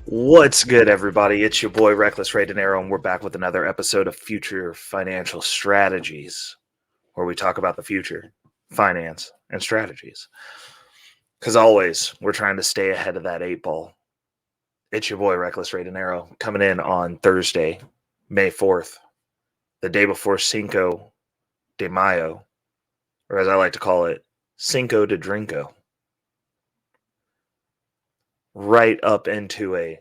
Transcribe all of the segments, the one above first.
What's good, everybody? It's your boy, Reckless Ray Dinero, and we're back with another episode of Future Financial Strategies, where we talk about the future, finance, and strategies. Because always, we're trying to stay ahead of that 8 ball. It's your boy, Reckless Ray Dinero, coming in on Thursday, May 4th, the day before Cinco de Mayo, or as I like to call it, Cinco de Drinko. Right up into a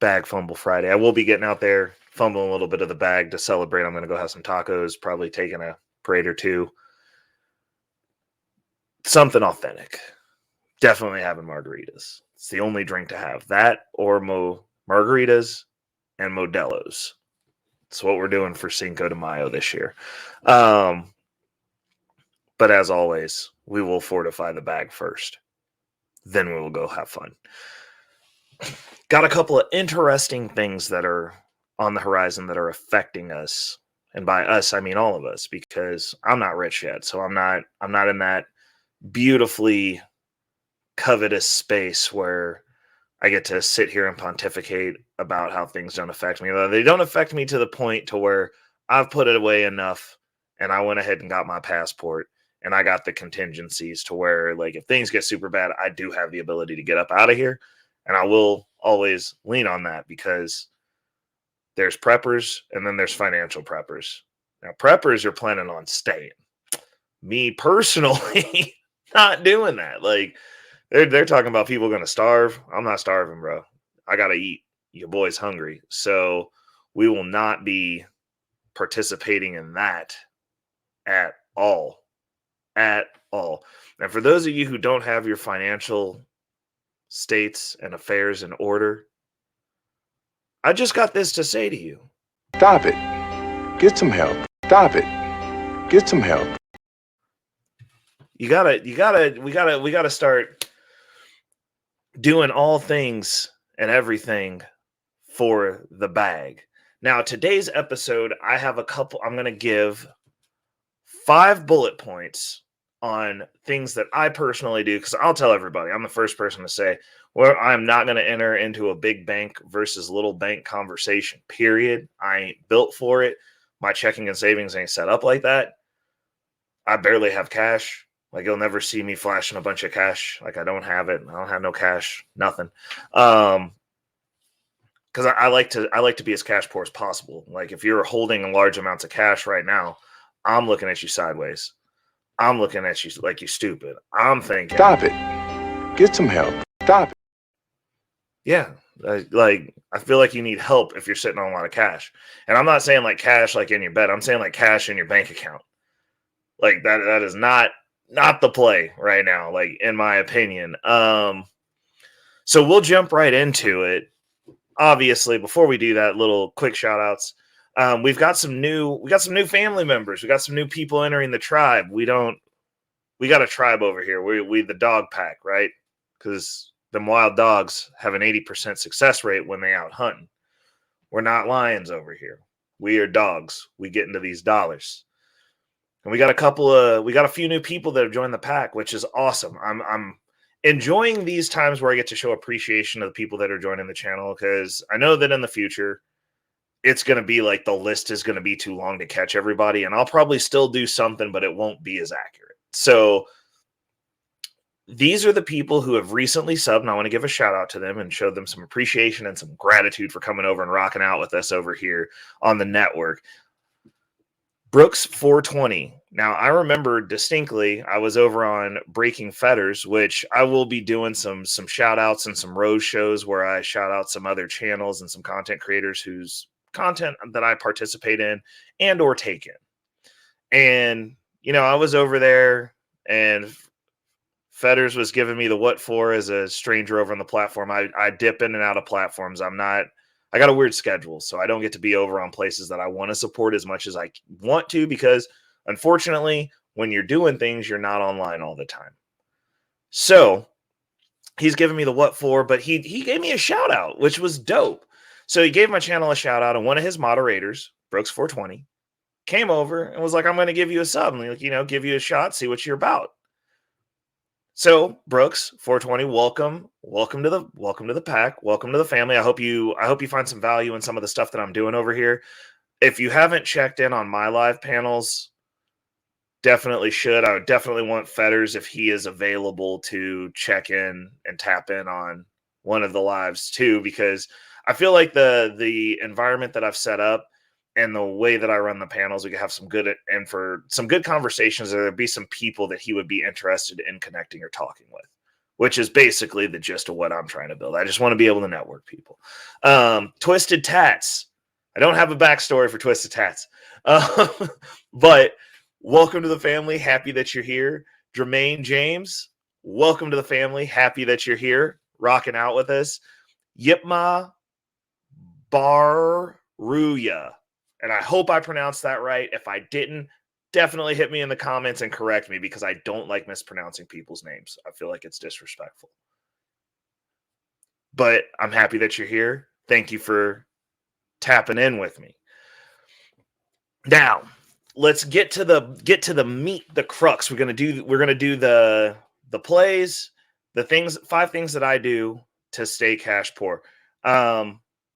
bag fumble Friday. I will be getting out there, fumbling a little bit of the bag to celebrate. I'm going to go have some tacos, probably taking a parade or two. Something authentic. Definitely having margaritas. It's the only drink to have. That or margaritas and Modelo's. That's what we're doing for Cinco de Mayo this year. But as always, we will fortify the bag first. Then we will go have fun. Got a couple of interesting things that are on the horizon that are affecting us. And by us, I mean all of us, because I'm not rich yet. So I'm not in that beautifully covetous space where I get to sit here and pontificate about how things don't affect me. They don't affect me to the point to where I've put it away enough and I went ahead and got my passport and I got the contingencies to where, like, if things get super bad, I do have the ability to get up out of here. And I will always lean on that because there's preppers and then there's financial preppers. Now, preppers are planning on staying. Me personally, not doing that. Like, they're talking about people going to starve. I'm not starving, bro. I got to eat. Your boy's hungry. So we will not be participating in that at all. At all. And for those of you who don't have your financial states and affairs in order, I just got this to say to you. Stop it. Get some help. Stop it. Get some help. We gotta start doing all things and everything for the bag. Now, today's episode, I'm going to give 5 bullet points on things that I personally do, because I'll tell everybody, I'm the first person to say, well, I'm not going to enter into a big bank versus little bank conversation, period. I ain't built for it. My checking and savings ain't set up like that. I barely have cash. Like, you'll never see me flashing a bunch of cash. Like, I don't have it. I don't have no cash, nothing. Because I like to be as cash poor as possible. Like, if you're holding large amounts of cash right now, I'm looking at you sideways. I'm looking at you like you're stupid. I'm thinking, stop it. Get some help. Stop it. Yeah, I feel like you need help if you're sitting on a lot of cash. And I'm not saying like cash like in your bed. I'm saying like cash in your bank account. Like that is not the play right now, like in my opinion. So we'll jump right into it. Obviously, before we do that, little quick shout outs. We got some new family members. We got some new people entering the tribe. We got a tribe over here. We the dog pack, right? Because them wild dogs have an 80% success rate when they out hunting. We're not lions over here. We are dogs. We get into these dollars. And we got a few new people that have joined the pack, which is awesome. I'm enjoying these times where I get to show appreciation to the people that are joining the channel, because I know that in the future it's going to be like the list is going to be too long to catch everybody, and I'll probably still do something, but it won't be as accurate. So these are the people who have recently subbed, and I want to give a shout out to them and show them some appreciation and some gratitude for coming over and rocking out with us over here on the network. Brooks 420. Now, I remember distinctly, I was over on Breaking Fetters, which I will be doing some shout outs and some Rose shows where I shout out some other channels and some content creators whose content that I participate in and or take in. And, I was over there and Fetters was giving me the what for as a stranger over on the platform. I dip in and out of platforms. I got a weird schedule, so I don't get to be over on places that I want to support as much as I want to, because unfortunately, when you're doing things, you're not online all the time. So he's giving me the what for, but he gave me a shout out, which was dope. So he gave my channel a shout out, and one of his moderators, Brooks 420, came over and was like, I'm going to give you a sub, and give you a shot, see what you're about. So Brooks 420, welcome to the pack, welcome to the family. I hope you find some value in some of the stuff that I'm doing over here. If you haven't checked in on my live panels, definitely should. I would definitely want Fetters, if he is available, to check in and tap in on one of the lives too, because I feel like the environment that I've set up and the way that I run the panels, we could have some good conversations. There'd be some people that he would be interested in connecting or talking with, which is basically the gist of what I'm trying to build. I just want to be able to network people. Twisted Tats. I don't have a backstory for Twisted Tats, but welcome to the family. Happy that you're here. Jermaine James, welcome to the family. Happy that you're here, rocking out with us. Yipma Baruya. And I hope I pronounced that right. If I didn't, definitely hit me in the comments and correct me, because I don't like mispronouncing people's names. I feel like it's disrespectful. But I'm happy that you're here. Thank you for tapping in with me. Now, let's get to the meat, the crux. We're gonna do the plays, the things, 5 things that I do to stay cash poor.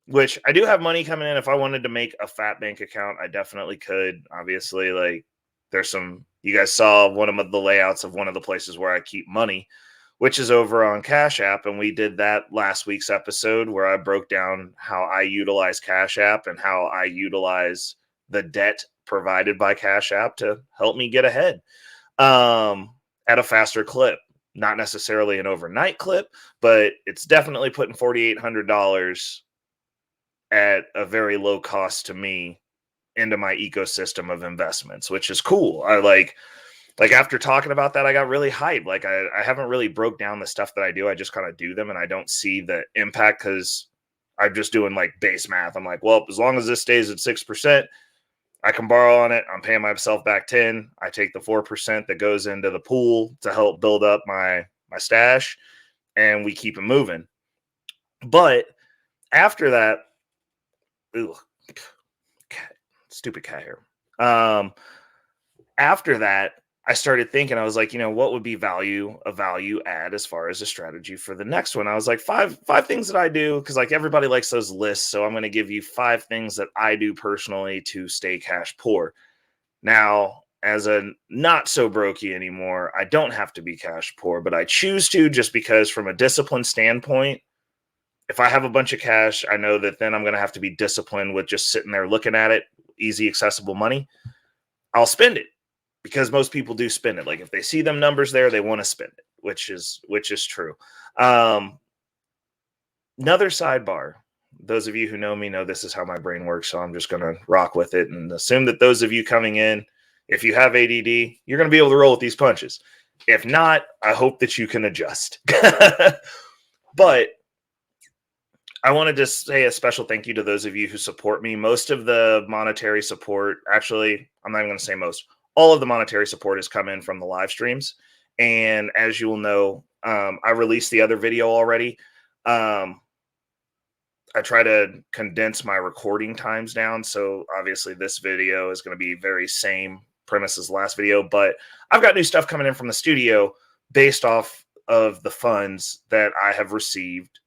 Which I do have money coming in. If I wanted to make a fat bank account, I definitely could. Obviously, like, there's some, you guys saw one of the layouts of one of the places where I keep money, which is over on Cash App. And we did that last week's episode where I broke down how I utilize Cash App and how I utilize the debt provided by Cash App to help me get ahead at a faster clip. Not necessarily an overnight clip, but it's definitely putting $4,800 at a very low cost to me into my ecosystem of investments, which is cool. I like after talking about that, I got really hyped. Like I haven't really broke down the stuff that I do. I just kind of do them, and I don't see the impact because I'm just doing like base math. I'm like, well, as long as this stays at 6%, I can borrow on it. I'm paying myself back 10. I take the 4% that goes into the pool to help build up my stash, and we keep it moving. But after that, stupid cat hair. After that, I started thinking, I was like, what would be a value add as far as a strategy for the next one? I was like, five things that I do, because like everybody likes those lists. So I'm going to give you 5 things that I do personally to stay cash poor. Now, as a not so brokey anymore, I don't have to be cash poor, but I choose to, just because from a discipline standpoint, if I have a bunch of cash, I know that then I'm going to have to be disciplined with just sitting there looking at it, easy, accessible money. I'll spend it, because most people do spend it. Like if they see them numbers there, they want to spend it, which is true. Now, Another sidebar. Those of you who know me know this is how my brain works, so I'm just going to rock with it and assume that those of you coming in, if you have ADD, you're going to be able to roll with these punches. If not, I hope that you can adjust. But I want to just say a special thank you to those of you who support me. Most of the monetary support, actually, I'm not even going to say most, all of the monetary support has come in from the live streams. And as you will know, I released the other video already. I try to condense my recording times down. So obviously this video is going to be very same premise as the last video, but I've got new stuff coming in from the studio based off of the funds that I have received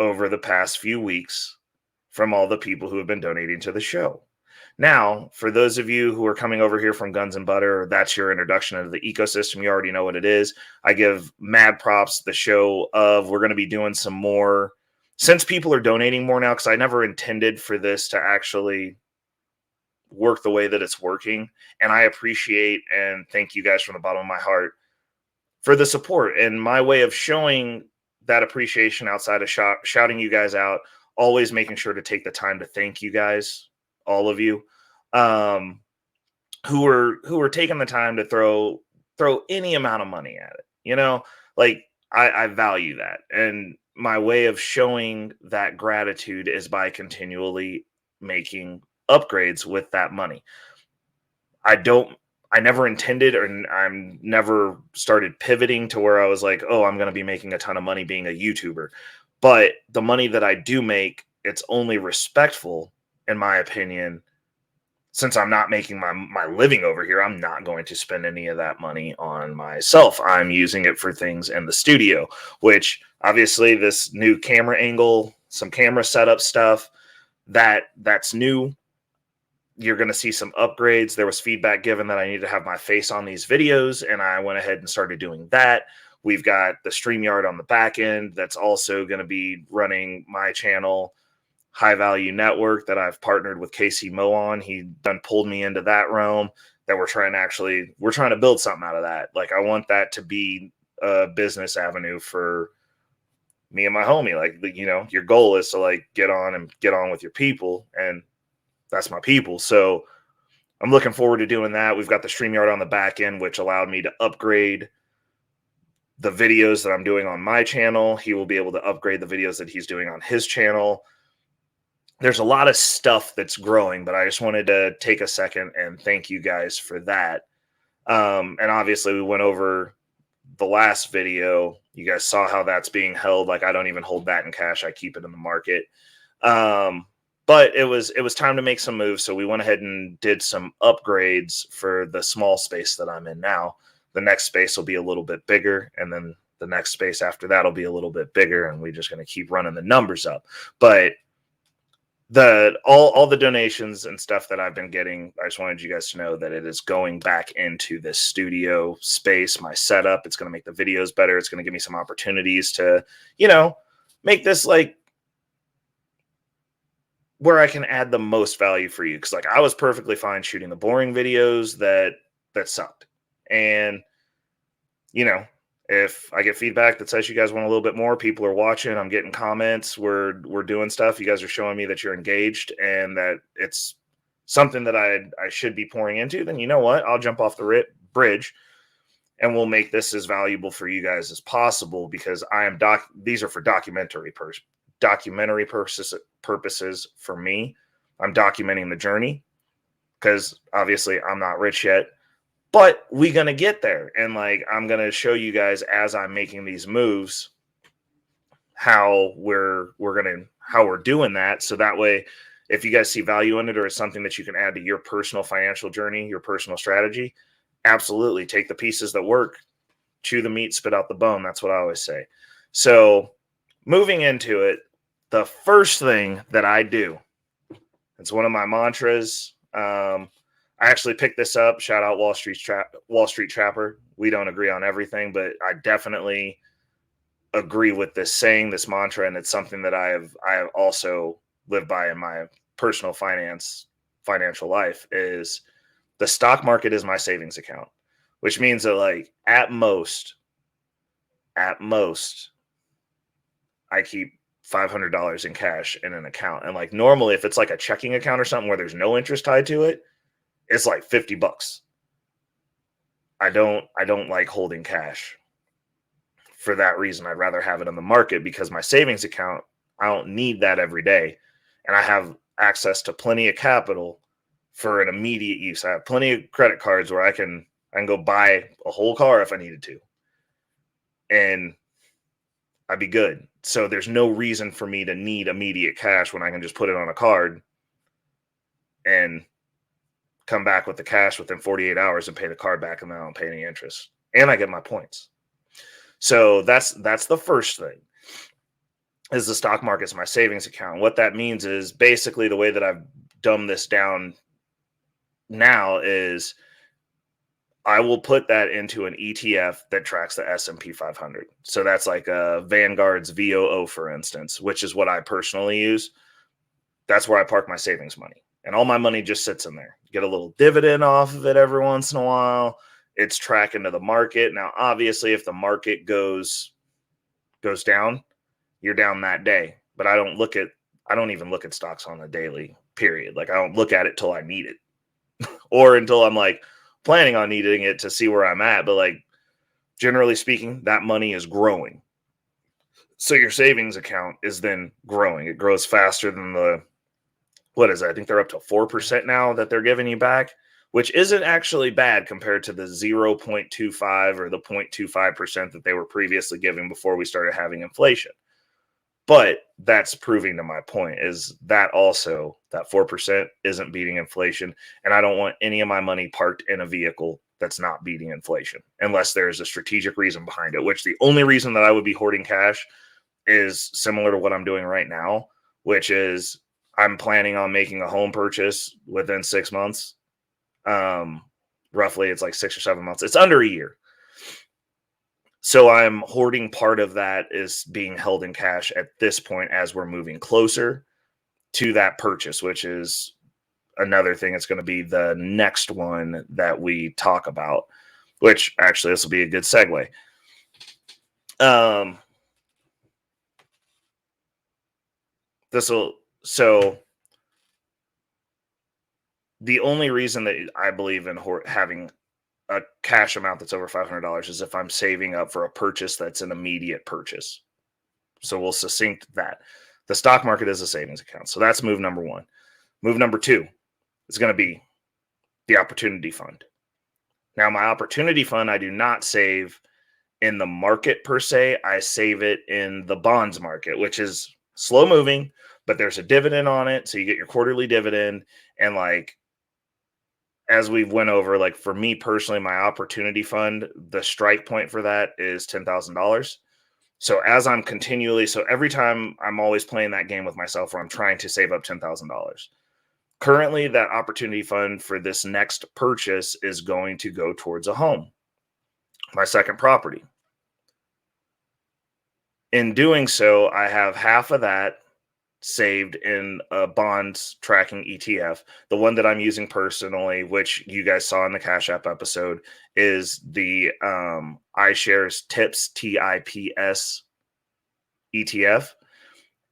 over the past few weeks from all the people who have been donating to the show. Now, for those of you who are coming over here from Guns and Butter, that's your introduction into the ecosystem. You already know what it is. I give mad props to the show of we're going to be doing some more, since people are donating more now, because I never intended for this to actually work the way that it's working. And I appreciate and thank you guys from the bottom of my heart for the support. And my way of showing that appreciation outside of shouting you guys out, always making sure to take the time to thank you guys, all of you, who are taking the time to throw any amount of money at it. You know, like I value that. And my way of showing that gratitude is by continually making upgrades with that money. I never intended, or I'm never started pivoting to where I was like, oh, I'm going to be making a ton of money being a YouTuber. But the money that I do make, it's only respectful, in my opinion. Since I'm not making my living over here, I'm not going to spend any of that money on myself. I'm using it for things in the studio, which obviously this new camera angle, some camera setup stuff, that's new. You're going to see some upgrades. There was feedback given that I need to have my face on these videos, and I went ahead and started doing that. We've got the StreamYard on the back end that's also going to be running my channel, High Value Network, that I've partnered with Casey Mo on. He done pulled me into that realm that we're trying to build something out of that. Like, I want that to be a business avenue for me and my homie. Like, you know, your goal is to like get on with your people, and that's my people. So I'm looking forward to doing that. We've got the StreamYard on the back end, which allowed me to upgrade the videos that I'm doing on my channel. He will be able to upgrade the videos that he's doing on his channel. There's a lot of stuff that's growing, but I just wanted to take a second and thank you guys for that. And obviously we went over the last video. You guys saw how that's being held. Like, I don't even hold that in cash. I keep it in the market. But it was time to make some moves. So we went ahead and did some upgrades for the small space that I'm in now. The next space will be a little bit bigger, and then the next space after that will be a little bit bigger, and we're just going to keep running the numbers up. But all the donations and stuff that I've been getting, I just wanted you guys to know that it is going back into this studio space, my setup. It's going to make the videos better. It's going to give me some opportunities to, you know, make this like where I can add the most value for you. Because like, I was perfectly fine shooting the boring videos that sucked. And, you know, if I get feedback that says you guys want a little bit more, people are watching, I'm getting comments, we're doing stuff, you guys are showing me that you're engaged and that it's something that I should be pouring into, then you know what? I'll jump off the bridge and we'll make this as valuable for you guys as possible, because these are for documentary purposes for me. I'm documenting the journey because obviously I'm not rich yet. But we're going to get there. And like, I'm going to show you guys as I'm making these moves, how we're doing that. So that way, if you guys see value in it, or it's something that you can add to your personal financial journey, your personal strategy, absolutely take the pieces that work, chew the meat, spit out the bone. That's what I always say. So moving into it, the first thing that I do, it's one of my mantras. I actually picked this up. Shout out Wall Street Trapper. We don't agree on everything, but I definitely agree with this saying, this mantra, and it's something that I have also lived by in my personal financial life. Is the stock market is my savings account, which means that like at most, I keep $500 in cash in an account. And like normally if it's like a checking account or something where there's no interest tied to it, it's like $50. I don't like holding cash for that reason. I'd rather have it in the market because my savings account, I don't need that every day. And I have access to plenty of capital for an immediate use. I have plenty of credit cards where I can go buy a whole car if I needed to. And I'd be good. So there's no reason for me to need immediate cash when I can just put it on a card and come back with the cash within 48 hours and pay the card back, and then I don't pay any interest. And I get my points. So that's the first thing, is the stock market's my savings account. What that means is basically the way that I've dumbed this down now is I will put that into an ETF that tracks the S&P 500. So that's like a Vanguard's VOO, for instance, which is what I personally use. That's where I park my savings money. And all my money just sits in there. Get a little dividend off of it every once in a while. It's tracking to the market. Now, obviously, if the market goes down, you're down that day. But I don't even look at stocks on a daily period. Like I don't look at it till I need it or until I'm like planning on needing it to see where I'm at. But like generally speaking, that money is growing. So your savings account is then growing. It grows faster than what is it? I think they're up to 4% now that they're giving you back, which isn't actually bad compared to the 0.25 or the 0.25% that they were previously giving before we started having inflation. But that's proving to my point, is that also that 4% isn't beating inflation. And I don't want any of my money parked in a vehicle that's not beating inflation unless there's a strategic reason behind it, which the only reason that I would be hoarding cash is similar to what I'm doing right now, which is I'm planning on making a home purchase within 6 months. Roughly, it's like 6 or 7 months. It's under a year. So I'm hoarding part of that is being held in cash at this point as we're moving closer to that purchase, which is another thing. It's going to be the next one that we talk about, which actually this will be a good segue. So the only reason that I believe in having a cash amount that's over $500 is if I'm saving up for a purchase that's an immediate purchase. So we'll succinct that. The stock market is a savings account. So that's move number one. Move number two is going to be the opportunity fund. Now, my opportunity fund, I do not save in the market per se. I save it in the bonds market, which is slow moving, but there's a dividend on it. So you get your quarterly dividend. And like, as we've went over, like for me personally, my opportunity fund, the strike point for that is $10,000. So as I'm so every time I'm always playing that game with myself where I'm trying to save up $10,000. Currently, that opportunity fund for this next purchase is going to go towards a home, my second property. In doing so, I have half of that saved in a bonds tracking ETF. The one that I'm using personally, which you guys saw in the Cash App episode, is the iShares TIPS ETF.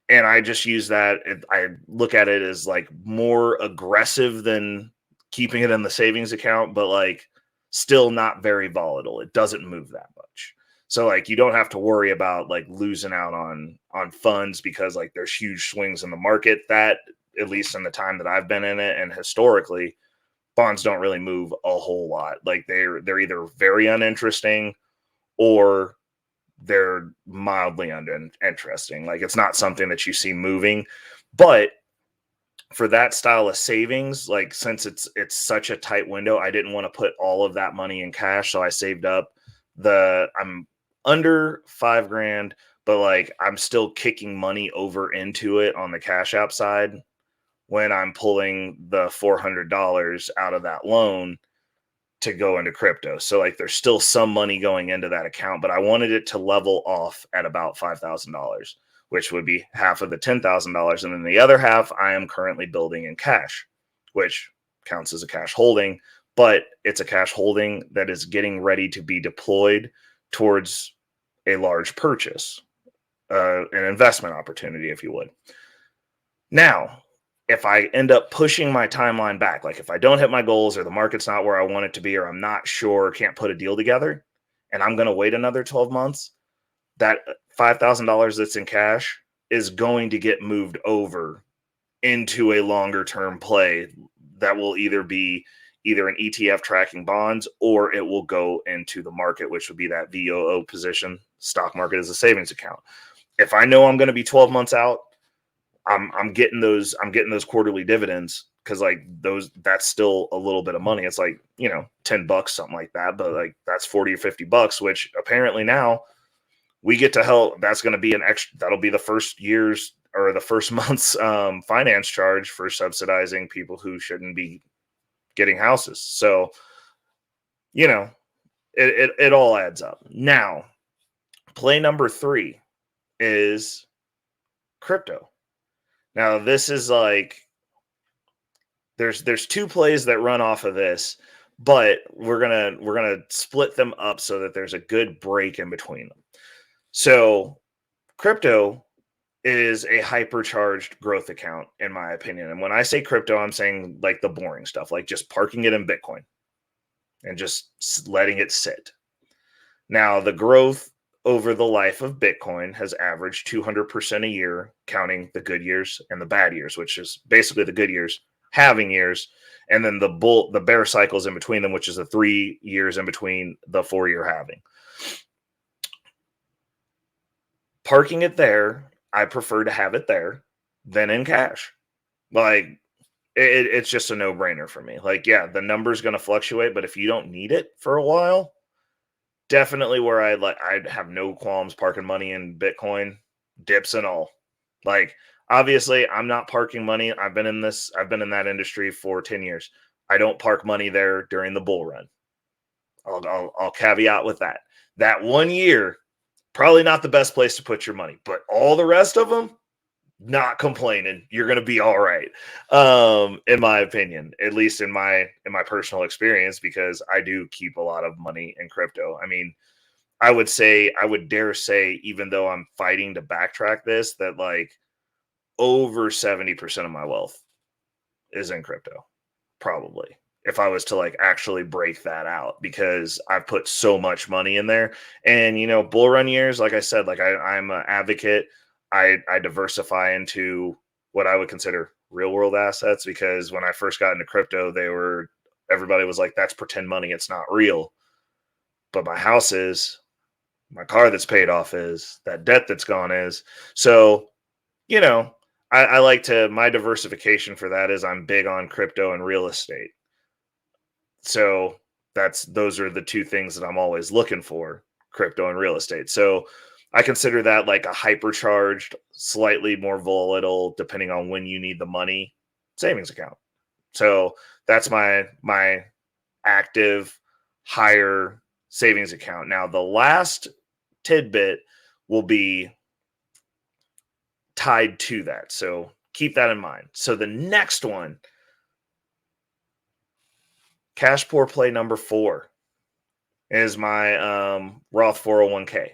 And I just use that. I look at it as like more aggressive than keeping it in the savings account, but like still not very volatile. It doesn't move that much. So like you don't have to worry about like losing out on funds because like there's huge swings in the market. That, at least in the time that I've been in it and historically, bonds don't really move a whole lot. Like they're either very uninteresting or they're mildly uninteresting. Like it's not something that you see moving. But for that style of savings, like since it's such a tight window, I didn't want to put all of that money in cash. So I saved up I'm under $5,000, but like I'm still kicking money over into it on the Cash App side when I'm pulling the $400 out of that loan to go into crypto. So like there's still some money going into that account, but I wanted it to level off at about $5,000, which would be half of the $10,000. And then the other half I am currently building in cash, which counts as a cash holding, but it's a cash holding that is getting ready to be deployed towards a large purchase. an investment opportunity, if you would. Now, if I end up pushing my timeline back, like if I don't hit my goals or the market's not where I want it to be, or I'm not sure, can't put a deal together, and I'm going to wait another 12 months, that $5,000 that's in cash is going to get moved over into a longer term play that will either be either an ETF tracking bonds, or it will go into the market, which would be that VOO position. Stock market is a savings account. If I know I'm going to be 12 months out, I'm getting those quarterly dividends, because like that's still a little bit of money. It's like, $10, something like that, but like that's 40 or $50, which apparently now we get to help. That's going to be an extra, that'll be the first year's or the first month's finance charge for subsidizing people who shouldn't be getting houses. So, it all adds up. Now, play number 3 is crypto. Now, this is like, there's 2 plays that run off of this, but we're gonna split them up so that there's a good break in between them. So, crypto is a hypercharged growth account, in my opinion. And when I say crypto, I'm saying like the boring stuff, like just parking it in Bitcoin and just letting it sit. Now, the growth over the life of Bitcoin has averaged 200% a year, counting the good years and the bad years, which is basically the good years, halving years, and then the bear cycles in between them, which is the 3 years in between the 4-year halving. Parking it there, I prefer to have it there than in cash. Like, it's just a no-brainer for me. Like, yeah, the number's going to fluctuate, but if you don't need it for a while, definitely where I'd have no qualms parking money in Bitcoin, dips and all. Like, obviously, I'm not parking money. I've been in that industry for 10 years. I don't park money there during the bull run. I'll caveat with that. That 1 year, probably not the best place to put your money, but all the rest of them, not complaining. You're going to be all right. In my opinion, at least in my personal experience, because I do keep a lot of money in crypto. I mean, I would dare say, even though I'm fighting to backtrack this, that like over 70% of my wealth is in crypto, probably, if I was to like actually break that out, because I've put so much money in there. And, bull run years, like I said, like I'm an advocate. I diversify into what I would consider real world assets, because when I first got into crypto, everybody was like, that's pretend money. It's not real. But my house is, my car that's paid off is, that debt that's gone is. So, I like to, my diversification for that is I'm big on crypto and real estate. So those are the 2 things that I'm always looking for, crypto and real estate. So I consider that like a hypercharged, slightly more volatile, depending on when you need the money, savings account. So that's my active, higher savings account. Now, the last tidbit will be tied to that. So keep that in mind. So the next one, cash poor play number 4, is my Roth 401k.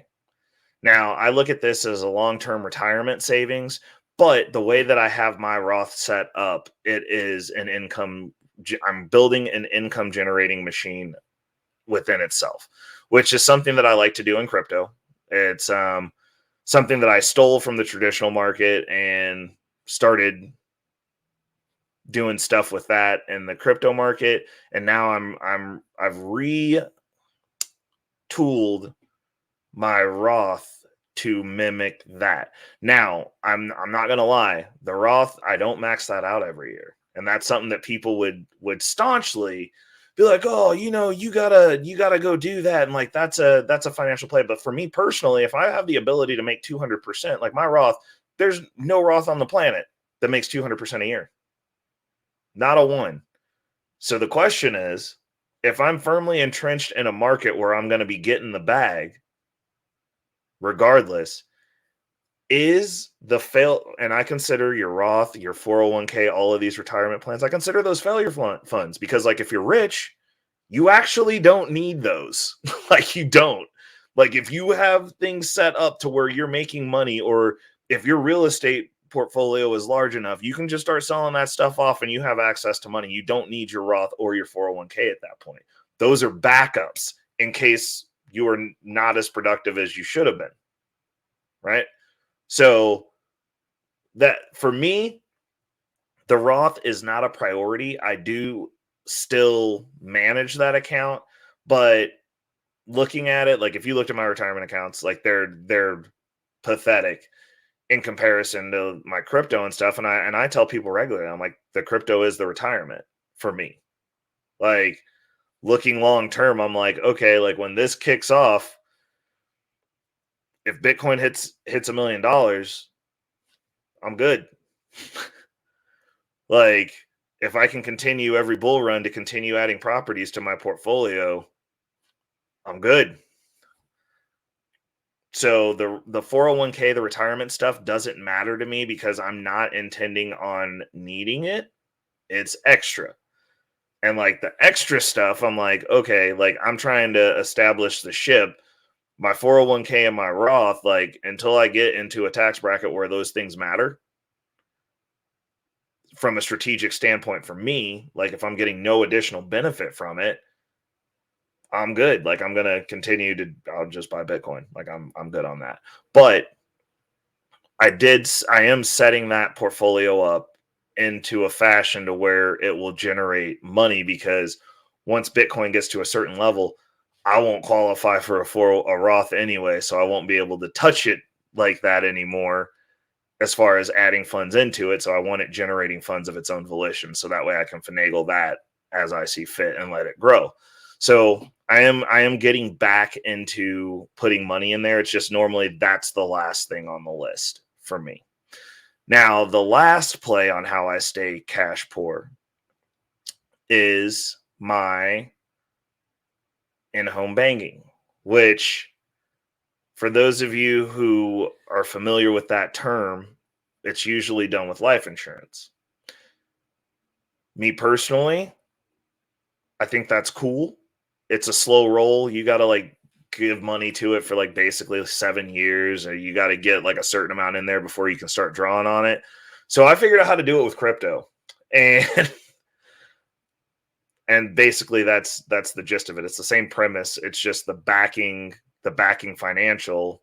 Now, I look at this as a long-term retirement savings, but the way that I have my Roth set up, it is I'm building an income generating machine within itself, which is something that I like to do in crypto. It's something that I stole from the traditional market and started doing stuff with that in the crypto market. And now I've retooled my Roth to mimic that. Now, I'm not gonna lie, the Roth, I don't max that out every year, and that's something that people would staunchly be like, oh, you gotta go do that, and like that's a financial play. But for me personally, if I have the ability to make 200%, like my Roth, there's no Roth on the planet that makes 200% a year, not a one. So the question is, if I'm firmly entrenched in a market where I'm going to be getting the bag, regardless, is the fail, and I consider your Roth, your 401k, all of these retirement plans, I consider those failure funds, because like if you're rich, you actually don't need those. Like you don't. Like if you have things set up to where you're making money, or if your real estate portfolio is large enough, you can just start selling that stuff off and you have access to money. You don't need your Roth or your 401k at that point. Those are backups in case you are not as productive as you should have been. Right? So that for me, the Roth is not a priority. I do still manage that account, but looking at it, like if you looked at my retirement accounts, like they're pathetic in comparison to my crypto and stuff. And I tell people regularly, I'm like, the crypto is the retirement for me. Like looking long term, I'm like, okay, like when this kicks off, if Bitcoin hits $1 million, I'm good. Like if I can continue every bull run to continue adding properties to my portfolio, I'm good. So the 401k, the retirement stuff doesn't matter to me because I'm not intending on needing it. It's extra. And like the extra stuff, I'm like, okay, like I'm trying to establish the ship. My 401k and my Roth, like until I get into a tax bracket where those things matter from a strategic standpoint for me, like if I'm getting no additional benefit from it, I'm good. Like I'm gonna continue to. I'll just buy Bitcoin. Like I'm good on that. But I am setting that portfolio up into a fashion to where it will generate money, because once Bitcoin gets to a certain level, I won't qualify for a Roth anyway, so I won't be able to touch it like that anymore as far as adding funds into it. So I want it generating funds of its own volition, so that way I can finagle that as I see fit and let it grow. So I am getting back into putting money in there. It's just normally that's the last thing on the list for me. Now, the last play on how I stay cash poor is my in-home banking, which for those of you who are familiar with that term, it's usually done with life insurance. Me personally, I think that's cool. It's a slow roll. You got to like give money to it for like basically 7 years, or you got to get like a certain amount in there before you can start drawing on it. So I figured out how to do it with crypto, and and basically that's the gist of it. It's the same premise. It's just the backing financial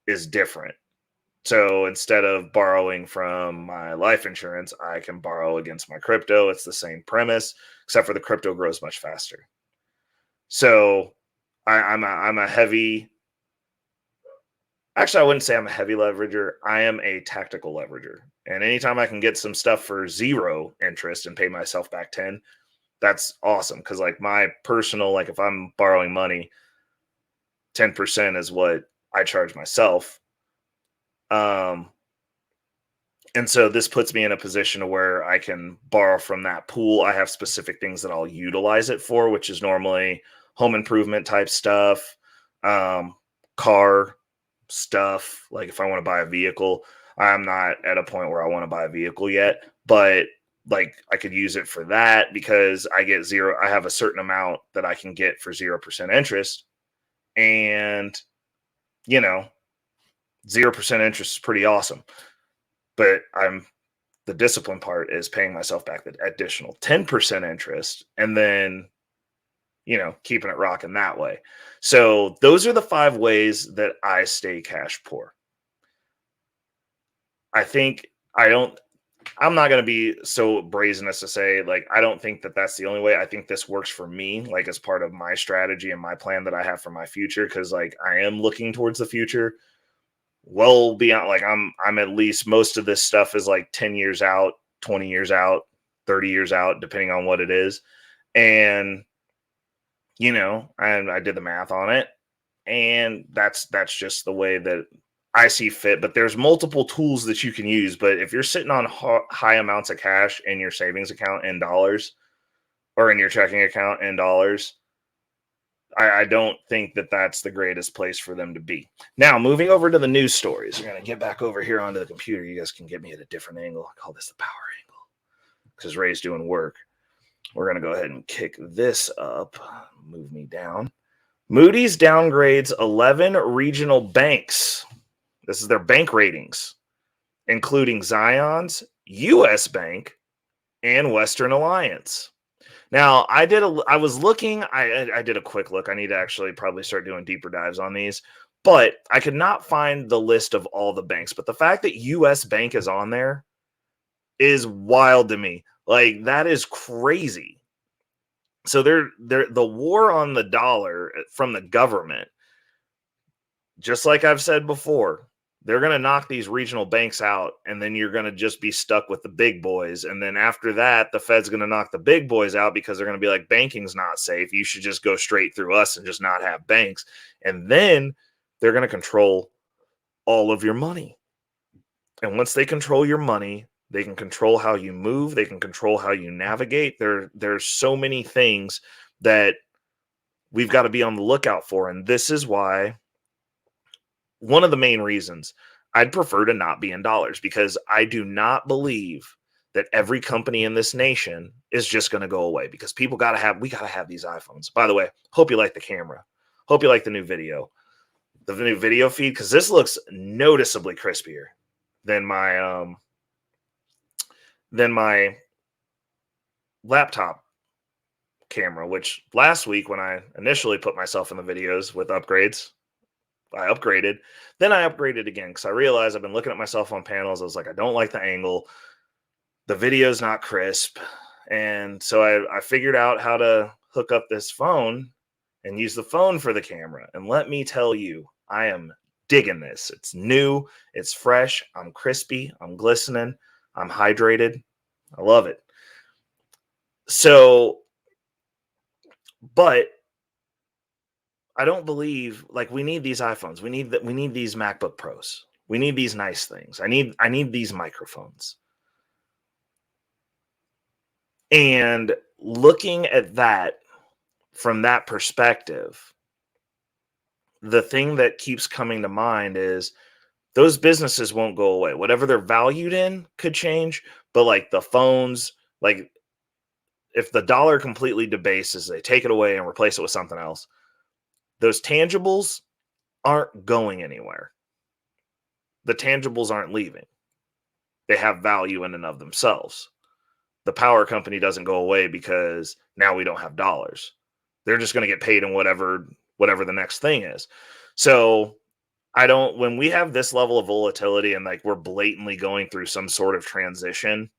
is different. So instead of borrowing from my life insurance, I can borrow against my crypto. It's the same premise, except for the crypto grows much faster. So I'm a heavy. Actually, I wouldn't say I'm a heavy leverager. I am a tactical leverager. And anytime I can get some stuff for 0 interest and pay myself back 10, that's awesome. Because like my personal, like if I'm borrowing money, 10% is what I charge myself. And so this puts me in a position where I can borrow from that pool. I have specific things that I'll utilize it for, which is normally home improvement type stuff, car stuff. Like if I want to buy a vehicle, I'm not at a point where I want to buy a vehicle yet, but like I could use it for that because I get 0. I have a certain amount that I can get for 0% interest. And, 0% interest is pretty awesome. But the discipline part is paying myself back the additional 10% interest and then, keeping it rocking that way. So those are the 5 ways that I stay cash poor. I'm not going to be so brazen as to say, like, I don't think that that's the only way. I think this works for me, like as part of my strategy and my plan that I have for my future. Cause like I am looking towards the future. Well beyond, like I'm at least, most of this stuff is like 10 years out, 20 years out, 30 years out, depending on what it is. And, I did the math on it, and that's just the way that I see fit. But there's multiple tools that you can use. But if you're sitting on high amounts of cash in your savings account in dollars, or in your checking account in dollars, I don't think that that's the greatest place for them to be. Now, moving over to the news stories. We're going to get back over here onto the computer. You guys can get me at a different angle. I call this the power angle because Ray's doing work. We're going to go ahead and kick this up. Move me down. Moody's downgrades 11 regional banks. This is their bank ratings, including Zion's, U.S. Bank, and Western Alliance. Now, I did a quick look. I need to actually probably start doing deeper dives on these, but I could not find the list of all the banks. But the fact that U.S. Bank is on there is wild to me. Like, that is crazy. So the war on the dollar from the government, just like I've said before, they're going to knock these regional banks out, and then you're going to just be stuck with the big boys. And then after that, the Fed's going to knock the big boys out because they're going to be like, banking's not safe. You should just go straight through us and just not have banks. And then they're going to control all of your money. And once they control your money, they can control how you move. They can control how you navigate. There's so many things that we've got to be on the lookout for. And this is why one of the main reasons I'd prefer to not be in dollars, because I do not believe that every company in this nation is just going to go away, because we got to have these iPhones. By the way, hope you like the camera. Hope you like the new video feed, because this looks noticeably crispier than my laptop camera, which last week when I initially put myself in the videos with upgrades, I upgraded. Then I upgraded again because I realized I've been looking at my cell phone panels. I was like, I don't like the angle. The video's not crisp. And so I figured out how to hook up this phone and use the phone for the camera. And let me tell you, I am digging this. It's new. It's fresh. I'm crispy. I'm glistening. I'm hydrated. I love it. So, but I don't believe, like, we need these iPhones. We need these MacBook Pros. We need these nice things. I need these microphones. And looking at that from that perspective, the thing that keeps coming to mind is those businesses won't go away. Whatever they're valued in could change, but like the phones, like if the dollar completely debases, they take it away and replace it with something else. Those tangibles aren't going anywhere. The tangibles aren't leaving. They have value in and of themselves. The power company doesn't go away because now we don't have dollars. They're just going to get paid in whatever the next thing is. So when we have this level of volatility and like we're blatantly going through some sort of transition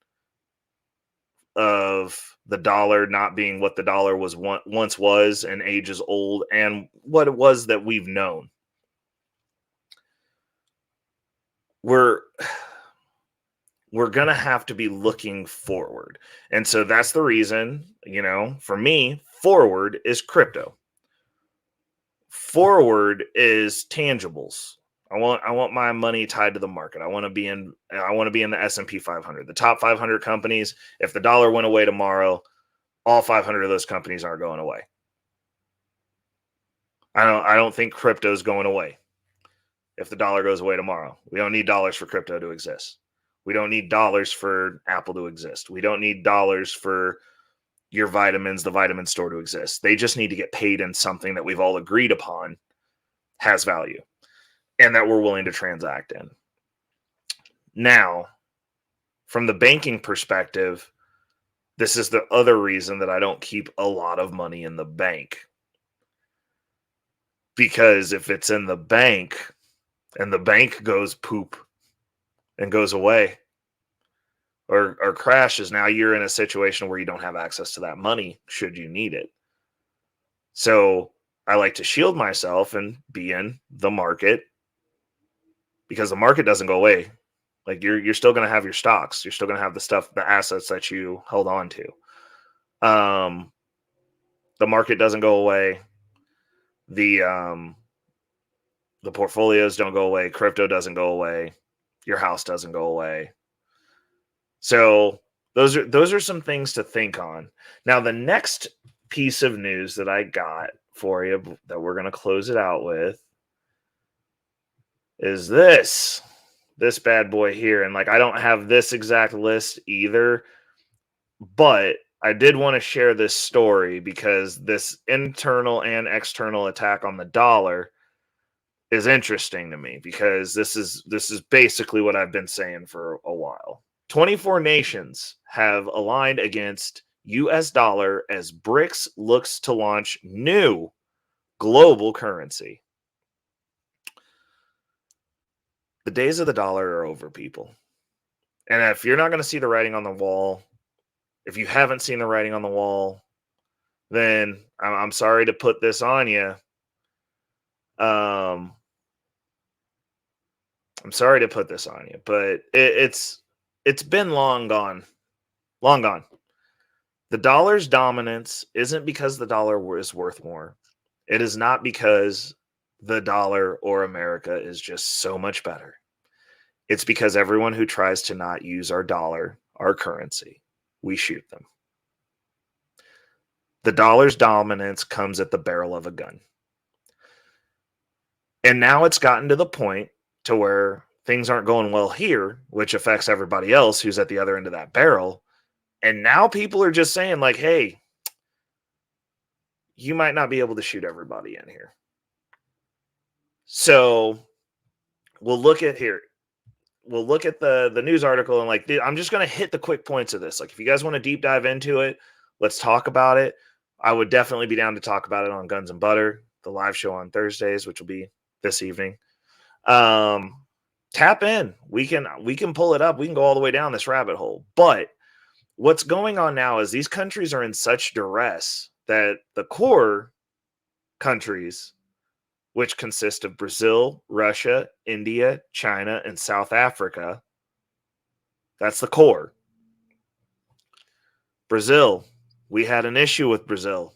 of the dollar not being what the dollar once was and ages old and what it was that we've known, we're going to have to be looking forward. And so that's the reason, for me, forward is crypto. Forward is tangibles. I want my money tied to the market. I want to be in the S&P 500. The top 500 companies, if the dollar went away tomorrow, all 500 of those companies aren't going away. I don't think crypto is going away. If the dollar goes away tomorrow, we don't need dollars for crypto to exist. We don't need dollars for Apple to exist. We don't need dollars for your vitamins, the vitamin store to exist. They just need to get paid in something that we've all agreed upon has value and that we're willing to transact in. Now, from the banking perspective, this is the other reason that I don't keep a lot of money in the bank. Because if it's in the bank and the bank goes poop and goes away or crashes, now you're in a situation where you don't have access to that money should you need it. So I like to shield myself and be in the market, because the market doesn't go away. Like you're still going to have your stocks. You're still going to have the assets that you held on to. The market doesn't go away. The portfolios don't go away. Crypto doesn't go away. Your house doesn't go away. So those are some things to think on. Now, the next piece of news that I got for you that we're going to close it out with is this bad boy here. And like, I don't have this exact list either, but I did want to share this story because this internal and external attack on the dollar is interesting to me, because this is basically what I've been saying for a while. 24 nations have aligned against US dollar as BRICS looks to launch new global currency. The days of the dollar are over, people. And if you're not going to see the writing on the wall, if you haven't seen the writing on the wall, then I'm sorry to put this on you. I'm sorry to put this on you, but it's been long gone. Long gone. The dollar's dominance isn't because the dollar is worth more. It is not because the dollar or America is just so much better. It's because everyone who tries to not use our dollar, our currency, we shoot them. The dollar's dominance comes at the barrel of a gun. And now it's gotten to the point to where things aren't going well here, which affects everybody else who's at the other end of that barrel. And now people are just saying, like, hey, you might not be able to shoot everybody in here. So we'll look at here. We'll look at the news article, and like, I'm just going to hit the quick points of this. Like, if you guys want to deep dive into it, let's talk about it. I would definitely be down to talk about it on Guns and Butter, the live show on Thursdays, which will be this evening. Tap in. We can pull it up. We can go all the way down this rabbit hole. But what's going on now is these countries are in such duress that the core countries, which consist of Brazil, Russia, India, China, and South Africa, that's the core. Brazil, we had an issue with Brazil.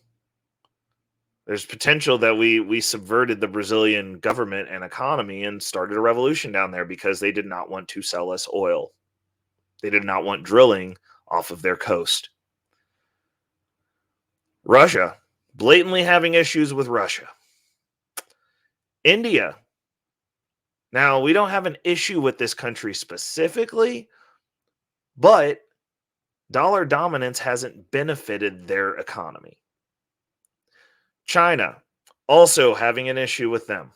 There's potential that we subverted the Brazilian government and economy and started a revolution down there because they did not want to sell us oil. They did not want drilling off of their coast. Russia, blatantly having issues with Russia. India. Now, we don't have an issue with this country specifically, but dollar dominance hasn't benefited their economy. China, also having an issue with them.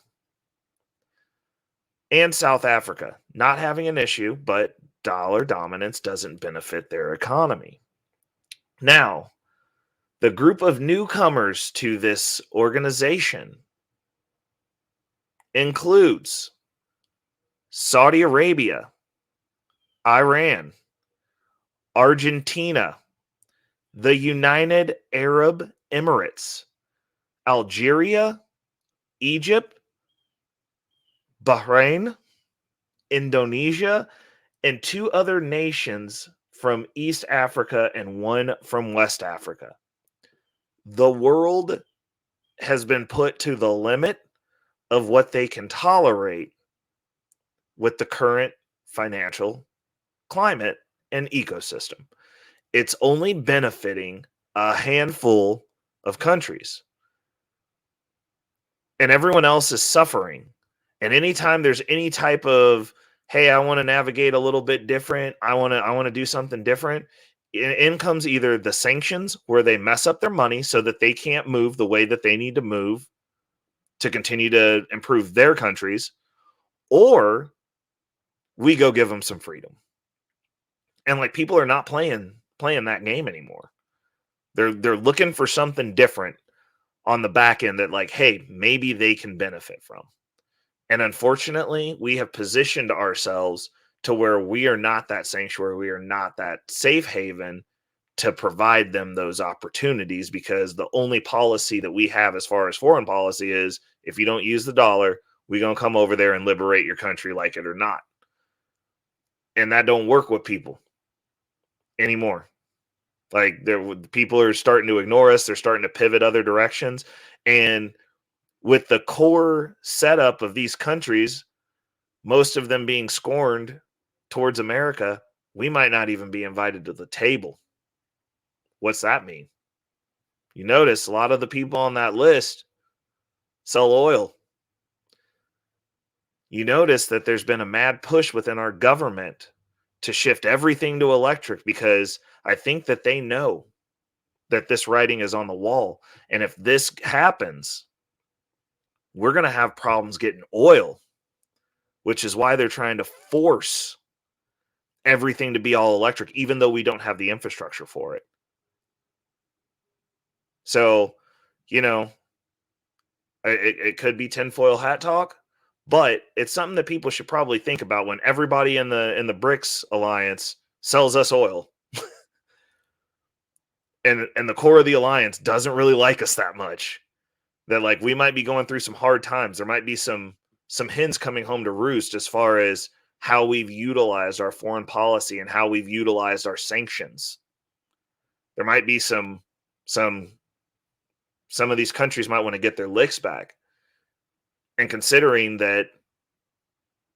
And South Africa, not having an issue, but dollar dominance doesn't benefit their economy. Now, the group of newcomers to this organization includes Saudi Arabia, Iran, Argentina, the United Arab Emirates, Algeria, Egypt, Bahrain, Indonesia, and 2 other nations from East Africa and 1 from West Africa. The world has been put to the limit of what they can tolerate with the current financial climate and ecosystem. It's only benefiting a handful of countries. And everyone else is suffering. And anytime there's any type of, hey, I want to navigate a little bit different, I want to do something different, in comes either the sanctions, where they mess up their money so that they can't move the way that they need to move to continue to improve their countries, or we go give them some freedom. And like, people are not playing that game anymore. They're looking for something different on the back end that, like, hey, maybe they can benefit from. And unfortunately, we have positioned ourselves to where we are not that sanctuary. We are not that safe haven to provide them those opportunities, because the only policy that we have as far as foreign policy is, if you don't use the dollar, we're going to come over there and liberate your country, like it or not. And that don't work with people anymore. Like, people are starting to ignore us. They're starting to pivot other directions. And with the core setup of these countries, most of them being scorned towards America, we might not even be invited to the table. What's that mean? You notice a lot of the people on that list sell oil. You notice that there's been a mad push within our government to shift everything to electric, because I think that they know that this writing is on the wall. And if this happens, we're going to have problems getting oil, which is why they're trying to force everything to be all electric, even though we don't have the infrastructure for it. So, you know, it could be tinfoil hat talk, but it's something that people should probably think about when everybody in the BRICS alliance sells us oil. And the core of the alliance doesn't really like us that much. That like we might be going through some hard times. There might be some hens coming home to roost as far as how we've utilized our foreign policy and how we've utilized our sanctions. There might be some of these countries might want to get their licks back. And considering that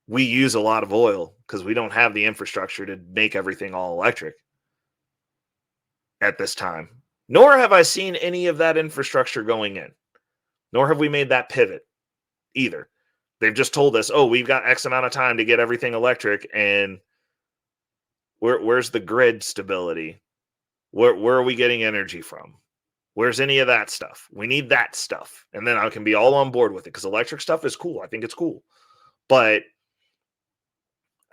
we use a lot of oil because we don't have the infrastructure to make everything all electric at this time, nor have I seen any of that infrastructure going in, nor have we made that pivot either. They've just told us, oh, we've got X amount of time to get everything electric, and where's the grid stability? Where are we getting energy from? Where's any of that stuff? We need that stuff. And then I can be all on board with it because electric stuff is cool. I think it's cool. But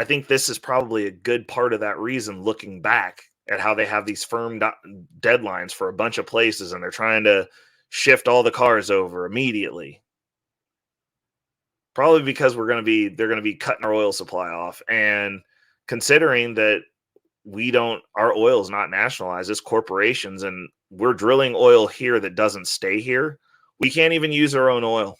I think this is probably a good part of that reason, looking back at how they have these firm deadlines for a bunch of places and they're trying to shift all the cars over immediately. Probably because they're going to be cutting our oil supply off. And considering that our oil is not nationalized, it's corporations, and we're drilling oil here that doesn't stay here. We can't even use our own oil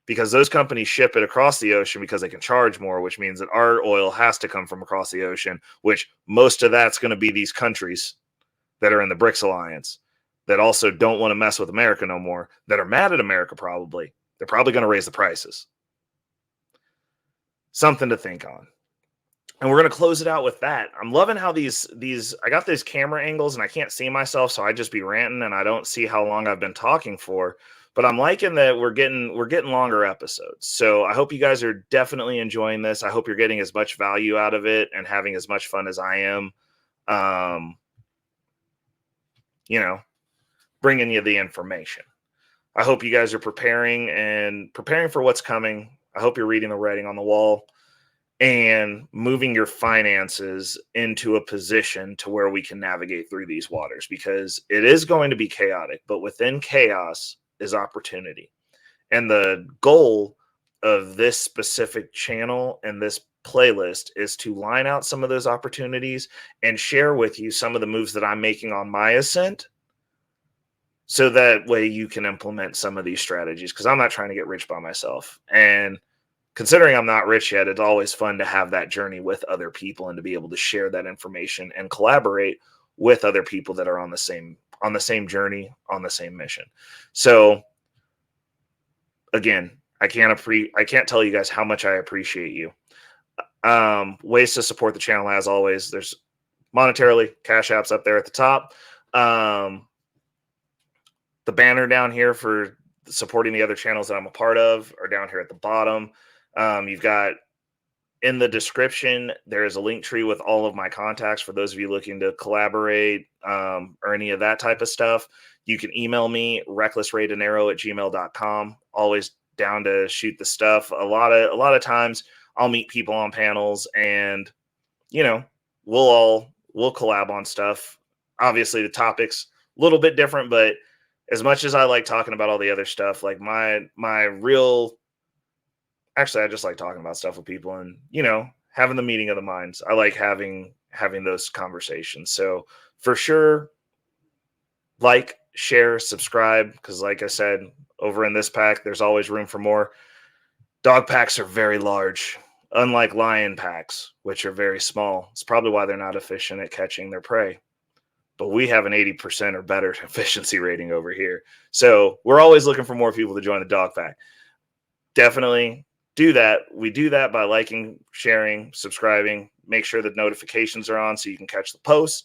because those companies ship it across the ocean because they can charge more, which means that our oil has to come from across the ocean, which most of that's going to be these countries that are in the BRICS alliance that also don't want to mess with America no more, that are mad at America probably. They're probably going to raise the prices. Something to think on. And we're going to close it out with that. I'm loving how these I got these camera angles and I can't see myself, so I just be ranting and I don't see how long I've been talking for. But I'm liking that we're getting longer episodes. So I hope you guys are definitely enjoying this. I hope you're getting as much value out of it and having as much fun as I am. Bringing you the information. I hope you guys are preparing for what's coming. I hope you're reading the writing on the wall and moving your finances into a position to where we can navigate through these waters, because it is going to be chaotic, but within chaos is opportunity. And the goal of this specific channel and this playlist is to line out some of those opportunities and share with you some of the moves that I'm making on my ascent, so that way you can implement some of these strategies, because I'm not trying to get rich by myself. And considering I'm not rich yet, it's always fun to have that journey with other people and to be able to share that information and collaborate with other people that are on the same journey, on the same mission. So again, I can't tell you guys how much I appreciate you. Ways to support the channel, as always, there's monetarily, Cash App's up there at the top. The banner down here for supporting the other channels that I'm a part of are down here at the bottom. You've got in the description, there is a link tree with all of my contacts for those of you looking to collaborate or any of that type of stuff. You can email me, recklessraydinero@gmail.com. Always down to shoot the stuff. A lot of times I'll meet people on panels and, we'll collab on stuff. Obviously the topic's a little bit different, but as much as I like talking about all the other stuff, like actually, I just like talking about stuff with people and, having the meeting of the minds. I like having those conversations. So for sure, like, share, subscribe, because like I said, over in this pack, there's always room for more. Dog packs are very large, unlike lion packs, which are very small. It's probably why they're not efficient at catching their prey. But we have an 80% or better efficiency rating over here. So we're always looking for more people to join the dog pack. Definitely do that. We do that by liking, sharing, subscribing. Make sure that notifications are on so you can catch the posts.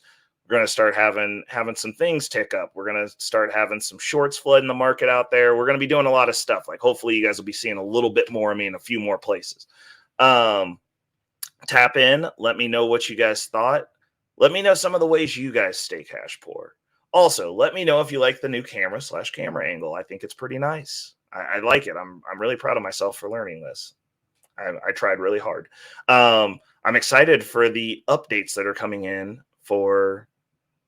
We're going to start having some things tick up. We're going to start having some shorts flooding the market out there. We're going to be doing a lot of stuff. Like, hopefully you guys will be seeing a little bit more of me in a few more places. Tap in. Let me know what you guys thought. Let me know some of the ways you guys stay cash poor. Also, let me know if you like the new camera angle. I think it's pretty nice. I like it. I'm really proud of myself for learning this. I tried really hard. I'm excited for the updates that are coming in for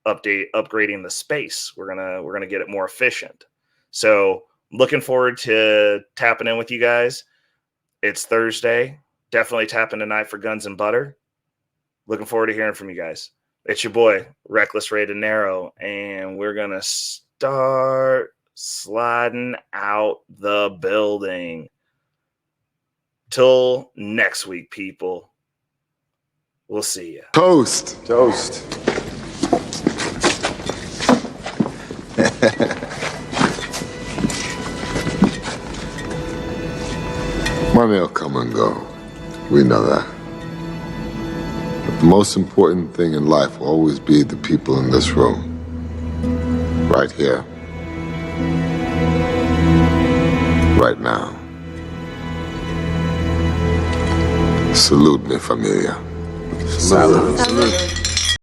upgrading the space. We're gonna get it more efficient. So looking forward to tapping in with you guys. It's Thursday. Definitely tapping tonight for Guns and Butter. Looking forward to hearing from you guys. It's your boy, Reckless Ray Dinero, and we're going to start sliding out the building. Till next week, people. We'll see you. Toast. Toast. Money will come and go. We know that. But the most important thing in life will always be the people in this room. Right here. Right now. Salute, mi familia. Salud.